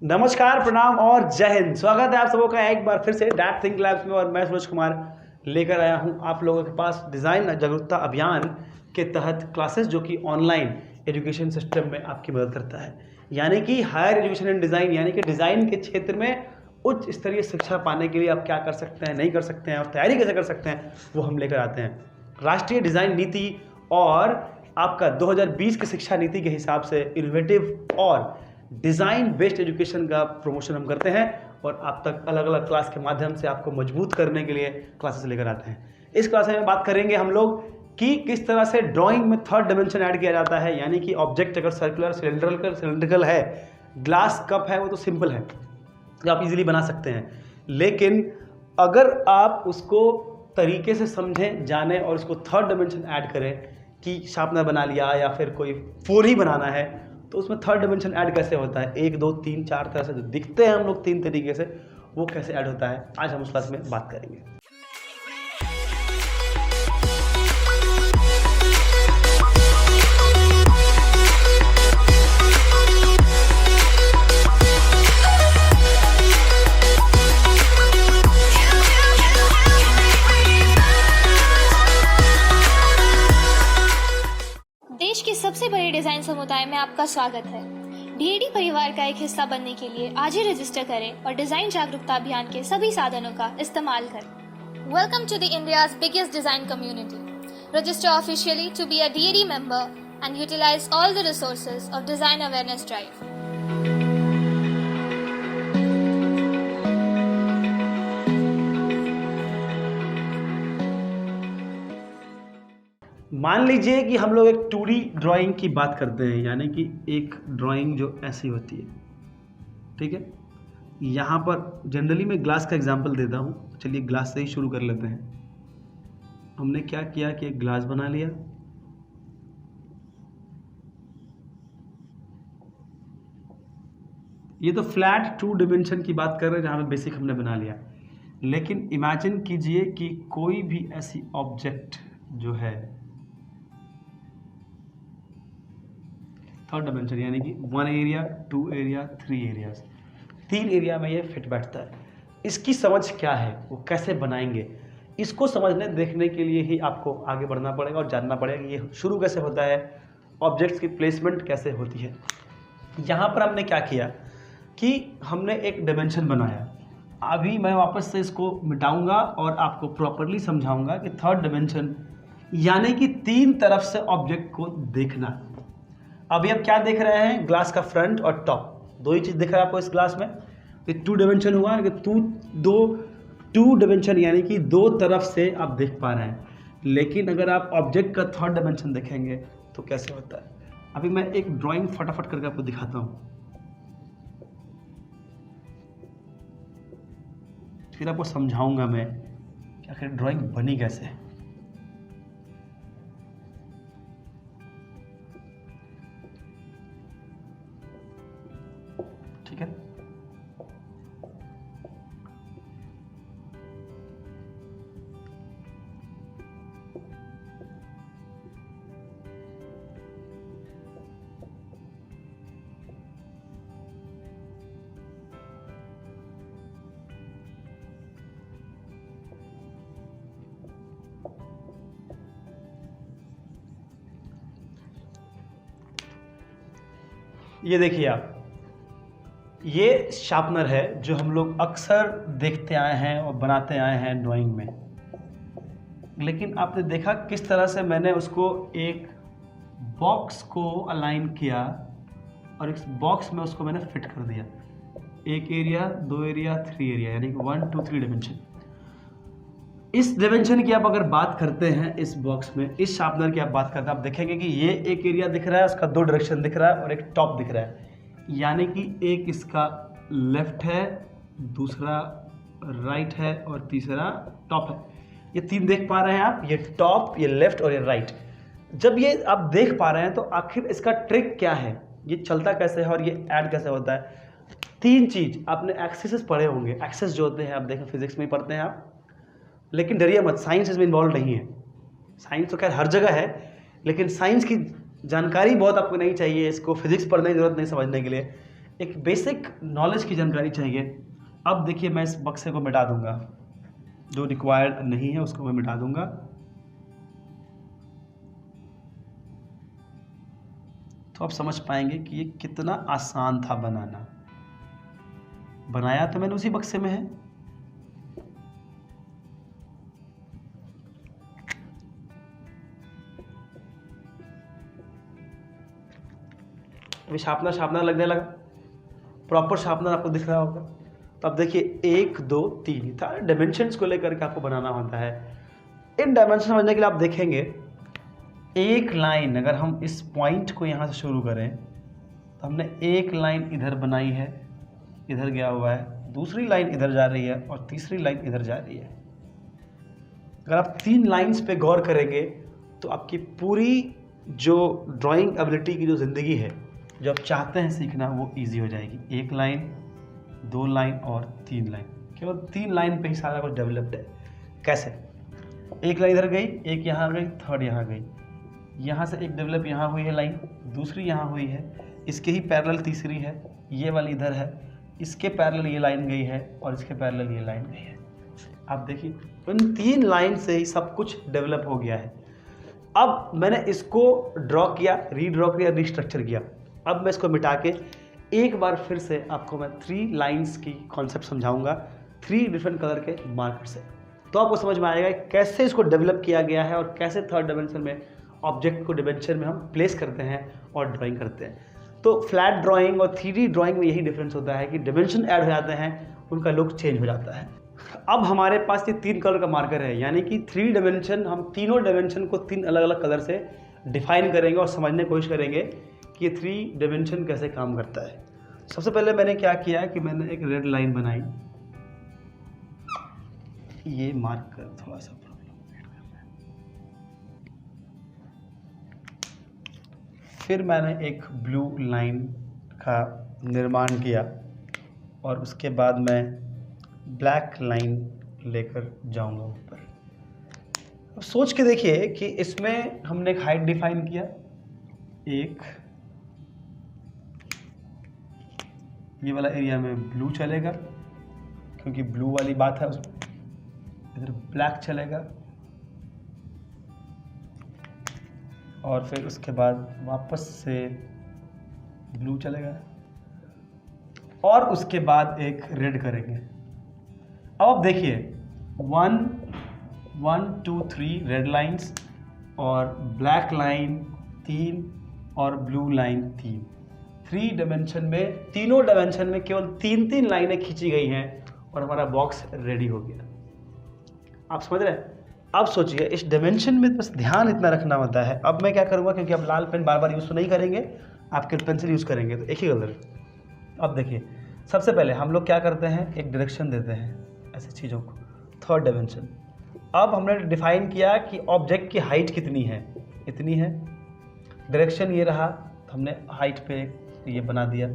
नमस्कार, प्रणाम और जय हिंद। स्वागत है आप सबों का एक बार फिर से डैट थिंक लैब्स में। और मैं सूरज कुमार लेकर आया हूं आप लोगों के पास डिज़ाइन जागरूकता अभियान के तहत क्लासेस जो कि ऑनलाइन एजुकेशन सिस्टम में आपकी मदद करता है। यानी कि हायर एजुकेशन एंड डिज़ाइन, यानी कि डिज़ाइन के क्षेत्र में उच्च स्तरीय शिक्षा पाने के लिए आप क्या कर सकते हैं, नहीं कर सकते हैं और तैयारी कैसे कर सकते हैं, वो हम लेकर आते हैं। राष्ट्रीय डिज़ाइन नीति और आपका 2020 की शिक्षा नीति के हिसाब से इनोवेटिव और डिज़ाइन बेस्ड एजुकेशन का प्रमोशन हम करते हैं और आप तक अलग अलग क्लास के माध्यम से आपको मजबूत करने के लिए क्लासेस लेकर आते हैं। इस क्लास में बात करेंगे हम लोग कि किस तरह से ड्राइंग में थर्ड डायमेंशन ऐड किया जाता है। यानी कि ऑब्जेक्ट अगर सर्कुलर सिलेंड्रिकल है, ग्लास कप है, वो तो सिंपल है, जो आप इजीली बना सकते हैं। लेकिन अगर आप उसको तरीके से समझें, जानें और उसको थर्ड डायमेंशन ऐड करें कि शार्पनर बना लिया या फिर कोई फोन ही बनाना है, तो उसमें थर्ड डायमेंशन ऐड कैसे होता है, 1 2 3 4 तरह से जो दिखते हैं हम लोग 3 तरीके से, वो कैसे ऐड होता है, आज हम उस क्लास में बात करेंगे। देश के सबसे बड़े डिजाइन समुदाय में आपका स्वागत है। डीएडी परिवार का एक हिस्सा बनने के लिए आज ही रजिस्टर करें और डिजाइन जागरूकता अभियान के सभी साधनों का इस्तेमाल करें। Welcome to the India's biggest design community. Register officially to be a DAD member and utilize all the resources of design awareness drive. मान लीजिए कि हम लोग एक 2D ड्राइंग की बात करते हैं, यानी कि एक ड्राइंग जो ऐसी होती है, ठीक है। यहाँ पर जनरली मैं ग्लास का एग्जांपल देता हूँ। चलिए ग्लास से ही शुरू कर लेते हैं। हमने क्या किया कि एक ग्लास बना लिया, ये तो फ्लैट 2 डायमेंशन की बात कर रहे हैं जहाँ पे बेसिक हमने बना लिया। लेकिन इमेजिन कीजिए कि कोई भी ऐसी ऑब्जेक्ट जो है थर्ड डायमेंशन, यानी कि 1 एरिया, 2 एरिया, 3 एरियाज, 3 एरिया में ये फिट बैठता है। इसकी समझ क्या है, वो कैसे बनाएंगे, इसको समझने देखने के लिए ही आपको आगे बढ़ना पड़ेगा और जानना पड़ेगा कि ये शुरू कैसे होता है, ऑब्जेक्ट्स की प्लेसमेंट कैसे होती है। यहाँ पर हमने क्या किया कि हमने एक डायमेंशन बनाया। अभी मैं वापस से इसको मिटाऊंगा और आपको प्रॉपरली समझाऊंगा कि थर्ड डायमेंशन यानी कि 3 तरफ से ऑब्जेक्ट को देखना। अभी आप क्या देख रहे हैं, ग्लास का फ्रंट और टॉप, 2 ही चीज़ दिख रहा है आपको इस ग्लास में। ये 2 डायमेंशन हुआ कि 2 डायमेंशन यानी कि 2 तरफ से आप देख पा रहे हैं। लेकिन अगर आप ऑब्जेक्ट का थर्ड डायमेंशन देखेंगे तो कैसे होता है। अभी मैं एक ड्राइंग फटाफट करके आपको दिखाता हूँ, फिर आपको समझाऊंगा मैं कि आखिर ड्राइंग बनी कैसे है। ठीक है, ये देखिए आप, ये शार्पनर है जो हम लोग अक्सर देखते आए हैं और बनाते आए हैं ड्राइंग में। लेकिन आपने देखा किस तरह से मैंने उसको एक बॉक्स को अलाइन किया और इस बॉक्स में उसको मैंने फिट कर दिया। 1 एरिया, 2 एरिया, 3 एरिया, यानी कि 1 2 3 डायमेंशन। इस डायमेंशन की आप अगर बात करते हैं, इस बॉक्स में इस शार्पनर की आप बात करते हैं, आप देखेंगे कि ये 1 एरिया दिख रहा है, उसका 2 डायरेक्शन दिख रहा है और एक टॉप दिख रहा है। यानी कि एक इसका लेफ्ट है, दूसरा राइट है और तीसरा टॉप है। ये 3 देख पा रहे हैं आप, ये टॉप, ये लेफ्ट और ये राइट। जब ये आप देख पा रहे हैं तो आखिर इसका ट्रिक क्या है, ये चलता कैसे है और ये ऐड कैसे होता है। 3 चीज़ आपने एक्सेस पढ़े होंगे। एक्सेस जो होते हैं आप देखें फिजिक्स में ही पढ़ते हैं आप, लेकिन डरिए मत, साइंस इसमें इन्वॉल्व नहीं है। साइंस तो खैर हर जगह है, लेकिन साइंस की जानकारी बहुत आपको नहीं चाहिए, इसको फिजिक्स पढ़ने की जरूरत नहीं समझने के लिए। एक बेसिक नॉलेज की जानकारी चाहिए। अब देखिए मैं इस बक्से को मिटा दूंगा, जो रिक्वायर्ड नहीं है उसको मैं मिटा दूंगा। तो आप समझ पाएंगे कि ये कितना आसान था बनाना। बनाया तो मैंने उसी बक्से में है। अभी शार्पनर लगने लगा, प्रॉपर शार्पनर आपको दिख रहा होगा। तो अब देखिए 1 2 3 था, डायमेंशंस को लेकर के आपको बनाना होता है। इन डायमेंशन समझने के लिए आप देखेंगे एक लाइन, अगर हम इस पॉइंट को यहाँ से शुरू करें तो हमने एक लाइन इधर बनाई है, इधर गया हुआ है, दूसरी लाइन इधर जा रही है और तीसरी लाइन इधर जा रही है। अगर आप 3 लाइंस पे गौर करेंगे तो आपकी पूरी जो ड्राइंग एबिलिटी की जो ज़िंदगी है, जो आप चाहते हैं सीखना, वो इजी हो जाएगी। 1 लाइन, 2 लाइन और 3 लाइन, केवल 3 लाइन पे ही सारा कुछ डेवलप्ड है। कैसे? 1 लाइन इधर गई, एक यहाँ गई, थर्ड यहाँ गई, यहाँ से एक डेवलप यहाँ हुई है लाइन, दूसरी यहाँ हुई है, इसके ही पैरेलल तीसरी है, ये वाली इधर है, इसके पैरेलल ये लाइन गई है और इसके पैरेलल ये लाइन गई है। आप देखिए इन 3 लाइन से ही सब कुछ डेवलप हो गया है। अब मैंने इसको ड्रॉ किया, रीड्रॉ किया, रिस्ट्रक्चर किया। अब मैं इसको मिटा के एक बार फिर से आपको मैं 3 लाइंस की कॉन्सेप्ट समझाऊंगा, 3 डिफरेंट कलर के मार्कर से। तो आपको समझ में आएगा कैसे इसको डेवलप किया गया है और कैसे थर्ड डायमेंशन में ऑब्जेक्ट को डायमेंशन में हम प्लेस करते हैं और ड्राइंग करते हैं। तो फ्लैट ड्राइंग और 3D ड्राइंग में यही डिफरेंस होता है कि डायमेंशन ऐड हो जाते हैं, उनका लुक चेंज हो जाता है। अब हमारे पास ये 3 कलर का मार्कर है, यानी कि 3 डायमेंशन, हम तीनों डायमेंशन को 3 अलग अलग कलर से डिफाइन करेंगे और समझने की कोशिश करेंगे कि ये 3 डायमेंशन कैसे काम करता है। सबसे पहले मैंने क्या किया कि मैंने एक रेड लाइन बनाई। ये मार्कर थोड़ा सा प्रॉब्लम कर रहा है। फिर मैंने एक ब्लू लाइन का निर्माण किया और उसके बाद मैं ब्लैक लाइन लेकर जाऊंगा ऊपर। अब सोच के देखिए कि इसमें हमने एक हाइट डिफाइन किया, एक ये वाला एरिया में ब्लू चलेगा क्योंकि ब्लू वाली बात है उसमें, इधर ब्लैक चलेगा और फिर उसके बाद वापस से ब्लू चलेगा और उसके बाद एक रेड करेंगे। अब आप देखिए 1 1 2 3 रेड लाइंस और ब्लैक लाइन 3 और ब्लू लाइन 3। 3 डायमेंशन में, तीनों डायमेंशन में केवल 3 लाइनें खींची गई हैं और हमारा बॉक्स रेडी हो गया। आप समझ रहे हैं? अब सोचिए इस डायमेंशन में बस ध्यान इतना रखना होता है। अब मैं क्या करूँगा, क्योंकि अब लाल पेन बार बार यूज़ तो नहीं करेंगे, आपके पेंसिल यूज़ करेंगे तो एक ही कलर। अब देखिए सबसे पहले हम लोग क्या करते हैं, एक डायरेक्शन देते हैं ऐसे चीज़ों को, थर्ड डायमेंशन। अब हमने डिफाइन किया कि ऑब्जेक्ट की हाइट कितनी है, इतनी है, डायरेक्शन ये रहा तो हमने हाइट पे ये बना दिया।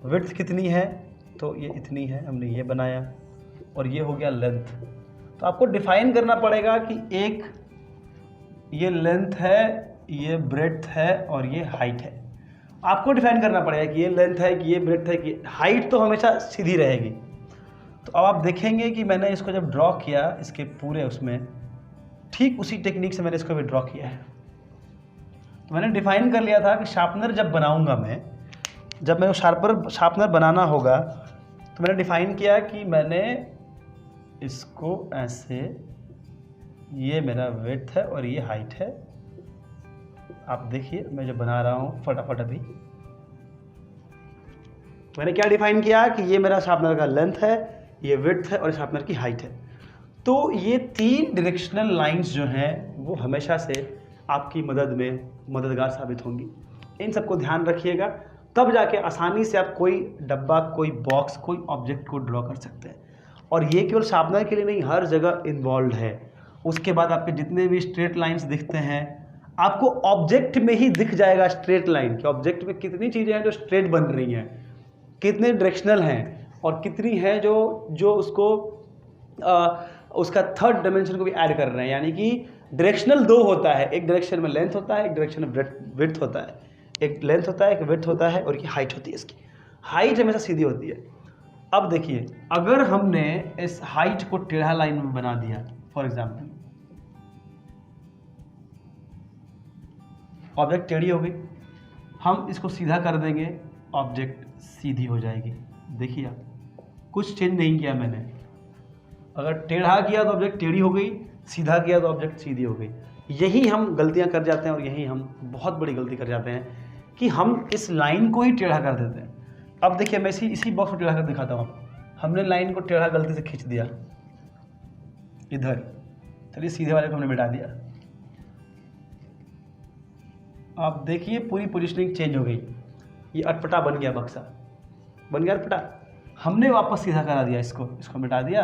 विड्थ कितनी है तो ये इतनी है, हमने ये बनाया और ये हो गया लेंथ। तो आपको डिफाइन करना पड़ेगा कि एक ये लेंथ है, ये ब्रेड्थ है और ये हाइट है। आपको डिफाइन करना पड़ेगा कि ये लेंथ है कि ये ब्रेड्थ है कि हाइट, तो हमेशा सीधी रहेगी। तो अब आप देखेंगे कि मैंने इसको जब ड्रॉ किया इसके पूरे उसमें, ठीक उसी टेक्निक से मैंने इसको भी ड्रॉ किया है। तो मैंने डिफाइन कर लिया था कि शार्पनर जब बनाऊंगा मैं, जब मैं शार्पनर बनाना होगा तो मैंने डिफाइन किया कि मैंने इसको ऐसे, ये मेरा विड्थ है और ये हाइट है। आप देखिए मैं जो बना रहा हूँ फटाफट अभी, मैंने क्या डिफाइन किया कि ये मेरा शार्पनर का लेंथ है, ये विड्थ है और शार्पनर की हाइट है। तो ये 3 डायरेक्शनल लाइंस जो हैं वो हमेशा से आपकी मदद में मददगार साबित होंगी। इन सबको ध्यान रखिएगा, तब जाके आसानी से आप कोई डब्बा, कोई बॉक्स, कोई ऑब्जेक्ट को ड्रॉ कर सकते हैं। और ये केवल शार्पनर के लिए नहीं, हर जगह इन्वॉल्व है। उसके बाद आपके जितने भी स्ट्रेट लाइंस दिखते हैं, आपको ऑब्जेक्ट में ही दिख जाएगा स्ट्रेट लाइन, कि ऑब्जेक्ट में कितनी चीज़ें हैं जो स्ट्रेट बन रही हैं, कितने डायरेक्शनल हैं और कितनी हैं जो उसको उसका थर्ड डायमेंशन को भी ऐड कर रहे हैं। यानी कि डायरेक्शनल 2 होता है, एक डायरेक्शन में लेंथ होता है, एक डायरेक्शन में विड्थ होता है, एक लेंथ होता है, एक विड्थ होता है और ये हाइट होती है इसकी। हाइट हमेशा सीधी होती है। अब देखिए, अगर हमने इस हाइट को टेढ़ा लाइन में बना दिया, फॉर एग्जाम्पल ऑब्जेक्ट टेढ़ी हो गई, हम इसको सीधा कर देंगे, ऑब्जेक्ट सीधी हो जाएगी। देखिए आप, कुछ चेंज नहीं किया मैंने। अगर टेढ़ा किया तो ऑब्जेक्ट टेढ़ी हो गई, सीधा किया तो ऑब्जेक्ट सीधी हो गई। यही हम गलतियां कर जाते हैं और यही हम बहुत बड़ी गलती कर जाते हैं कि हम इस लाइन को ही टेढ़ा कर देते हैं। अब देखिए, मैं इसी बॉक्स को टेढ़ा कर दिखाता हूँ आपको। हमने लाइन को टेढ़ा गलती से खींच दिया इधर, चलिए सीधे वाले को हमने मिटा दिया। आप देखिए पूरी पोजीशनिंग चेंज हो गई, ये अटपटा बन गया, बक्सा बन गया अटपटा। हमने वापस सीधा करा दिया, इसको मिटा दिया।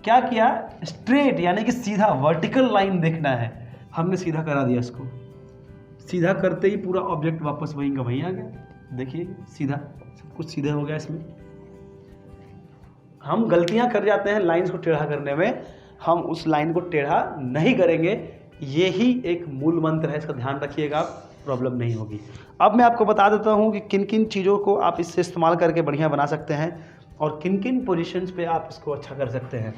क्या किया, स्ट्रेट यानी कि सीधा वर्टिकल लाइन देखना है, हमने सीधा करा दिया। इसको सीधा करते ही पूरा ऑब्जेक्ट वापस वहीं का वहीं आ गया। देखिए सीधा, सब कुछ सीधा हो गया। इसमें हम गलतियां कर जाते हैं लाइंस को टेढ़ा करने में, हम उस लाइन को टेढ़ा नहीं करेंगे। ये ही एक मूल मंत्र है, इसका ध्यान रखिएगा, आप प्रॉब्लम नहीं होगी। अब मैं आपको बता देता हूँ कि किन किन चीज़ों को आप इससे इस्तेमाल करके बढ़िया बना सकते हैं और किन किन पोजीशंस पे आप इसको अच्छा कर सकते हैं।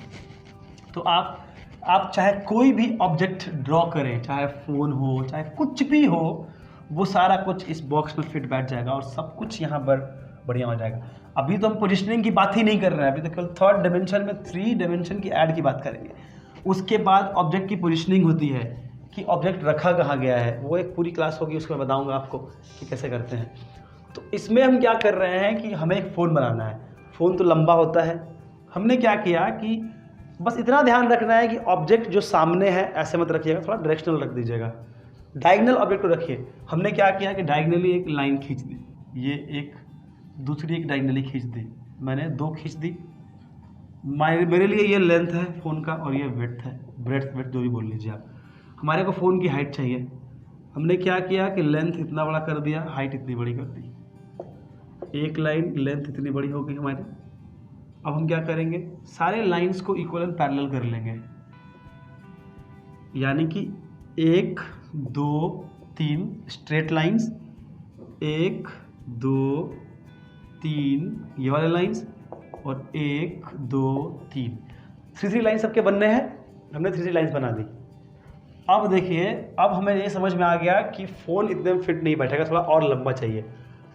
तो आप चाहे कोई भी ऑब्जेक्ट ड्रॉ करें, चाहे फ़ोन हो, चाहे कुछ भी हो, वो सारा कुछ इस बॉक्स में फिट बैठ जाएगा और सब कुछ यहाँ पर बढ़िया हो जाएगा। अभी तो हम पोजिशनिंग की बात ही नहीं कर रहे हैं, अभी तो केवल थर्ड डायमेंशन में 3 डायमेंशन की ऐड की बात करेंगे। उसके बाद ऑब्जेक्ट की पोजिशनिंग होती है कि ऑब्जेक्ट रखा कहाँ गया है, वो एक पूरी क्लास होगी, उसको मैं बताऊँगा आपको कि कैसे करते हैं। तो इसमें हम क्या कर रहे हैं कि हमें एक फ़ोन बनाना है। फ़ोन तो लंबा होता है, हमने क्या किया कि बस इतना ध्यान रखना है कि ऑब्जेक्ट जो सामने है ऐसे मत रखिएगा, थोड़ा डायरेक्शनल रख दीजिएगा, डायगोनल ऑब्जेक्ट को रखिए। हमने क्या किया कि डायगोनली एक लाइन खींच दी, ये एक दूसरी एक डायगोनली खींच दी, मैंने 2 खींच दी। मेरे लिए ये लेंथ है फ़ोन का और ये विड्थ है, ब्रेड्थ जो भी बोल लीजिए आप। हमारे को फ़ोन की हाइट चाहिए, हमने क्या किया कि लेंथ इतना बड़ा कर दिया, हाइट इतनी बड़ी कर दी। एक लाइन लेंथ इतनी बड़ी हो गई हमारी। अब हम क्या करेंगे, सारे लाइंस को इक्वल एंड पैरेलल कर लेंगे, यानी कि 1 2 3 स्ट्रेट लाइंस, 1 2 3 ये वाले लाइंस और 1 2 3 3 लाइन सबके बनने हैं। हमने 3 लाइंस बना दी। अब देखिए, अब हमें ये समझ में आ गया कि फ़ोन इतने में फिट नहीं बैठेगा, थोड़ा और लंबा चाहिए।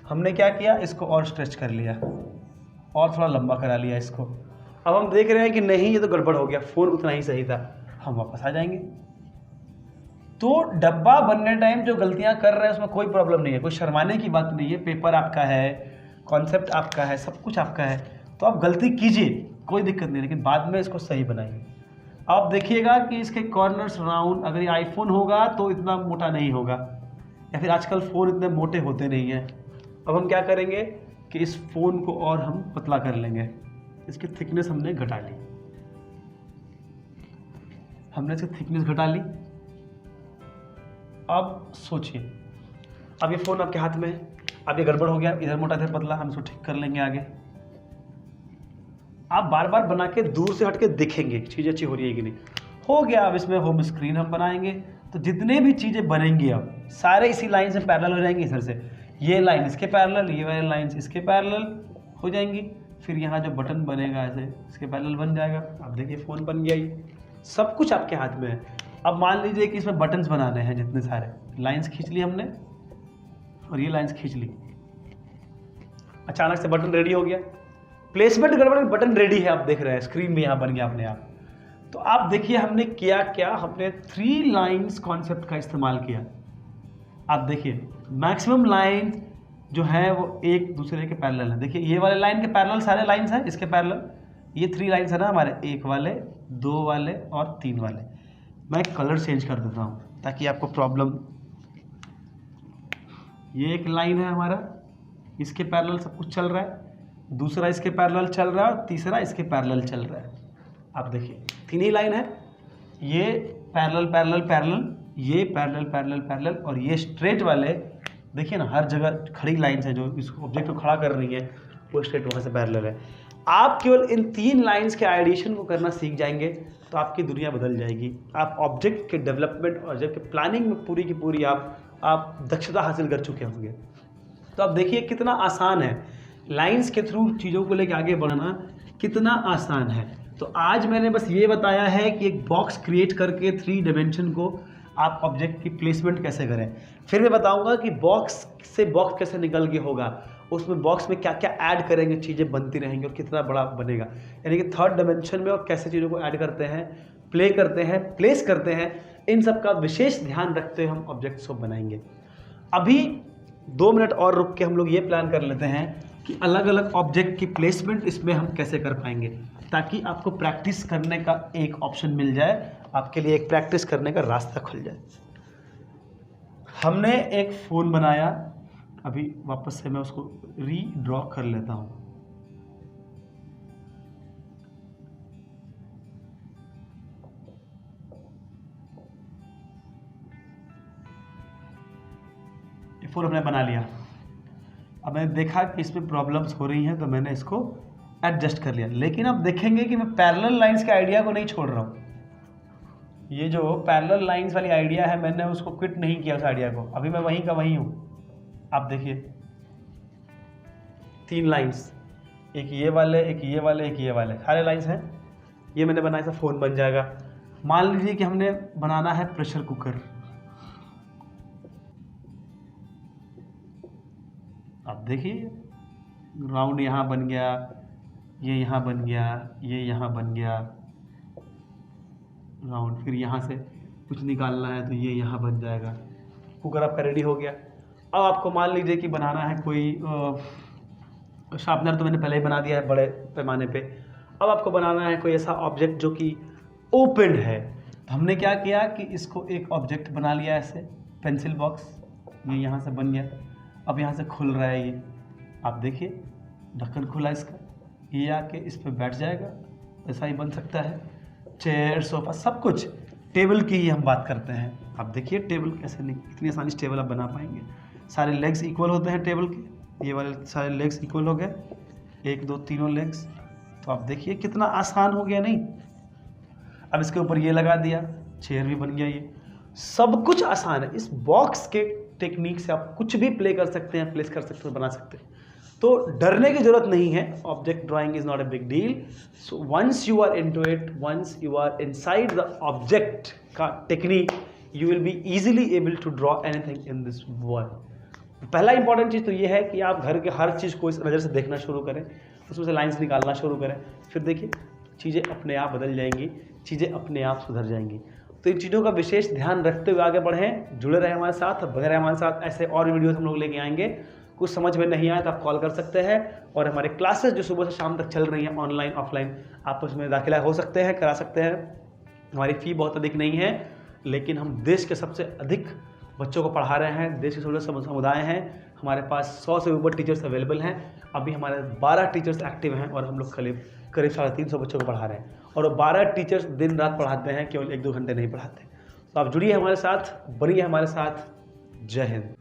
हमने क्या किया, इसको और स्ट्रेच कर लिया और थोड़ा लंबा करा लिया इसको। अब हम देख रहे हैं कि नहीं, ये तो गड़बड़ हो गया, फ़ोन उतना ही सही था, हम वापस आ जाएंगे। तो डब्बा बनने टाइम जो गलतियां कर रहे हैं उसमें कोई प्रॉब्लम नहीं है, कोई शर्माने की बात नहीं है। पेपर आपका है, कॉन्सेप्ट आपका है, सब कुछ आपका है, तो आप गलती कीजिए, कोई दिक्कत नहीं, लेकिन बाद में इसको सही बनाइए। आप देखिएगा कि इसके कॉर्नर्स राउंड, अगर ये आईफोन होगा तो इतना मोटा नहीं होगा, या फिर आजकल फ़ोन इतने मोटे होते नहीं हैं। अब हम क्या करेंगे कि इस फ़ोन को और हम पतला कर लेंगे। इसकी थिकनेस हमने घटा ली, हमने इसकी थिकनेस घटा ली। अब सोचिए, अब ये फ़ोन आपके हाथ में है, अब ये गड़बड़ हो गया, इधर मोटा इधर पतला, हम इसको ठीक कर लेंगे आगे। आप बार बार बना के दूर से हट के देखेंगे चीज़ अच्छी हो रही है कि नहीं। हो गया, अब इसमें होम स्क्रीन हम बनाएंगे, तो जितने भी चीज़ें बनेंगी अब सारे इसी लाइन से पैरेलल हो जाएंगी। इधर से ये लाइन इसके पैरेलल, ये वाली लाइन्स इसके पैरेलल हो जाएंगी। फिर यहाँ जो बटन बनेगा ऐसे इसके पैरेलल बन जाएगा। अब देखिए फ़ोन बन गया, ये सब कुछ आपके हाथ में है। अब मान लीजिए कि इसमें बटन्स बनाने हैं, जितने सारे लाइन्स खींच ली हमने और ये लाइन्स खींच ली, अचानक से बटन रेडी हो गया। प्लेसमेंट गड़बड़, बटन रेडी है, आप देख रहे हैं स्क्रीन में यहाँ बन गया अपने आप। तो आप देखिए हमने किया क्या, हमने 3 लाइन्स कॉन्सेप्ट का इस्तेमाल किया। आप देखिए मैक्सिमम लाइन जो है वो एक दूसरे के पैरेलल है। देखिए ये वाले लाइन के पैरेलल सारे लाइन्स हैं, इसके पैरेलल ये 3 लाइन्स है ना हमारे, 1 वाले, 2 वाले और 3 वाले। मैं कलर चेंज कर देता हूँ ताकि आपको प्रॉब्लम। ये एक लाइन है हमारा, इसके पैरेलल सब कुछ चल रहा है, दूसरा इसके पैरेलल चल रहा है और तीसरा इसके पैरेलल चल रहा है। आप देखिए 3 ही लाइन है, ये पैरेलल पैरेलल पैरेलल, ये पैरेलल पैरेलल पैरेलल और ये स्ट्रेट वाले। देखिए ना, हर जगह खड़ी लाइन्स हैं जो इस ऑब्जेक्ट को खड़ा कर रही है, वो स्ट्रेट वहाँ से पैरेलल है। आप केवल इन 3 लाइन्स के एडिशन को करना सीख जाएंगे तो आपकी दुनिया बदल जाएगी। आप ऑब्जेक्ट के डेवलपमेंट और ऑब्जेक्ट के प्लानिंग में पूरी की पूरी आप दक्षता हासिल कर चुके होंगे। तो आप देखिए कितना आसान है लाइंस के थ्रू चीज़ों को लेके आगे बढ़ना कितना आसान है। तो आज मैंने बस ये बताया है कि एक बॉक्स क्रिएट करके 3 डायमेंशन को आप ऑब्जेक्ट की प्लेसमेंट कैसे करें। फिर मैं बताऊंगा कि बॉक्स से बॉक्स कैसे निकल के होगा, उसमें बॉक्स में क्या क्या ऐड करेंगे, चीज़ें बनती रहेंगी और कितना बड़ा बनेगा, यानी कि 3rd डायमेंशन में और कैसे चीज़ों को ऐड करते हैं, प्ले करते हैं, प्लेस करते हैं, इन सब का विशेष ध्यान रखते हुए हम ऑब्जेक्ट्स को बनाएंगे। अभी 2 मिनट और रुक के हम लोग ये प्लान कर लेते हैं कि अलग अलग ऑब्जेक्ट की प्लेसमेंट इसमें हम कैसे कर पाएंगे, ताकि आपको प्रैक्टिस करने का एक ऑप्शन मिल जाए, आपके लिए एक प्रैक्टिस करने का रास्ता खुल जाए। हमने एक फ़ोन बनाया, अभी वापस से मैं उसको रीड्रॉ कर लेता हूँ। ये फ़ोन हमने बना लिया। अब मैंने देखा कि इसमें प्रॉब्लम्स हो रही हैं तो मैंने इसको एडजस्ट कर लिया। लेकिन अब देखेंगे कि मैं पैरेलल लाइंस के आइडिया को नहीं छोड़ रहा हूँ। ये जो पैरेलल लाइंस वाली आइडिया है, मैंने उसको क्विट नहीं किया उस आइडिया को, अभी मैं वहीं का वहीं हूँ। आप देखिए 3 लाइंस, एक ये वाले, एक ये वाले, एक ये वाले, सारे लाइंस हैं। ये मैंने बनाया था, फ़ोन बन जाएगा। मान लीजिए कि हमने बनाना है प्रेशर कुकर। आप देखिए राउंड यहाँ बन गया, ये यहाँ बन गया, ये यहाँ बन गया राउंड, फिर यहाँ से कुछ निकालना है तो ये यहाँ बन जाएगा। कुकर आपका रेडी हो गया। अब आपको मान लीजिए कि बनाना है कोई शार्पनर, तो मैंने पहले ही बना दिया है बड़े पैमाने पे। अब आपको बनाना है कोई ऐसा ऑब्जेक्ट जो कि ओपन है। तो हमने क्या किया कि इसको एक ऑब्जेक्ट बना लिया ऐसे, पेंसिल बॉक्स, ये यहाँ से बन गया। अब यहाँ से खुल रहा है ये, आप देखिए ढक्कन खुला इसका, ये आके इस पर बैठ जाएगा, ऐसा ही बन सकता है। चेयर, सोफा, सब कुछ टेबल की ही हम बात करते हैं। आप देखिए टेबल कैसे नहीं, इतनी आसानी से टेबल आप बना पाएंगे। सारे लेग्स इक्वल होते हैं टेबल के, ये वाले सारे लेग्स इक्वल हो गए, 1 2 तीनों लेग्स। तो आप देखिए कितना आसान हो गया नहीं। अब इसके ऊपर ये लगा दिया, चेयर भी बन गया। ये सब कुछ आसान है। इस बॉक्स के टेक्निक से आप कुछ भी प्ले कर सकते हैं, प्लेस कर सकते हैं, बना सकते हैं। तो डरने की जरूरत नहीं है। Object drawing is not a big deal. So once you are into it, once you are inside the object का technique, you will be easily able to draw anything in this world. पहला important चीज़ तो ये है कि आप घर के हर चीज़ को इस नज़र से देखना शुरू करें, उसमें से लाइंस निकालना शुरू करें। फिर देखिए चीज़ें अपने आप बदल जाएंगी, चीज़ें अपने आप सुधर जाएंगी। तो इन चीज़ों का विशेष ध्यान रखते हुए आगे बढ़ें, जुड़े रहें हमारे साथ, बने रहें हमारे साथ। ऐसे और वीडियोस हम लोग लेके आएंगे। कुछ समझ में नहीं आए तो आप कॉल कर सकते हैं, और हमारे क्लासेस जो सुबह से शाम तक चल रही हैं ऑनलाइन ऑफलाइन, आप उसमें दाखिला हो सकते हैं, करा सकते हैं। हमारी फ़ी बहुत अधिक नहीं है, लेकिन हम देश के सबसे अधिक बच्चों को पढ़ा रहे हैं। देश के सबसे समुदाय हैं, हमारे पास 100 से ऊपर टीचर्स अवेलेबल हैं। अभी हमारे 12 टीचर्स एक्टिव हैं और हम लोग करीब 350 बच्चों को पढ़ा रहे हैं, और वो 12 टीचर्स दिन रात पढ़ाते हैं, केवल 1 2 घंटे नहीं पढ़ाते। तो आप जुड़िए हमारे साथ, बनिए हमारे साथ। जय हिंद।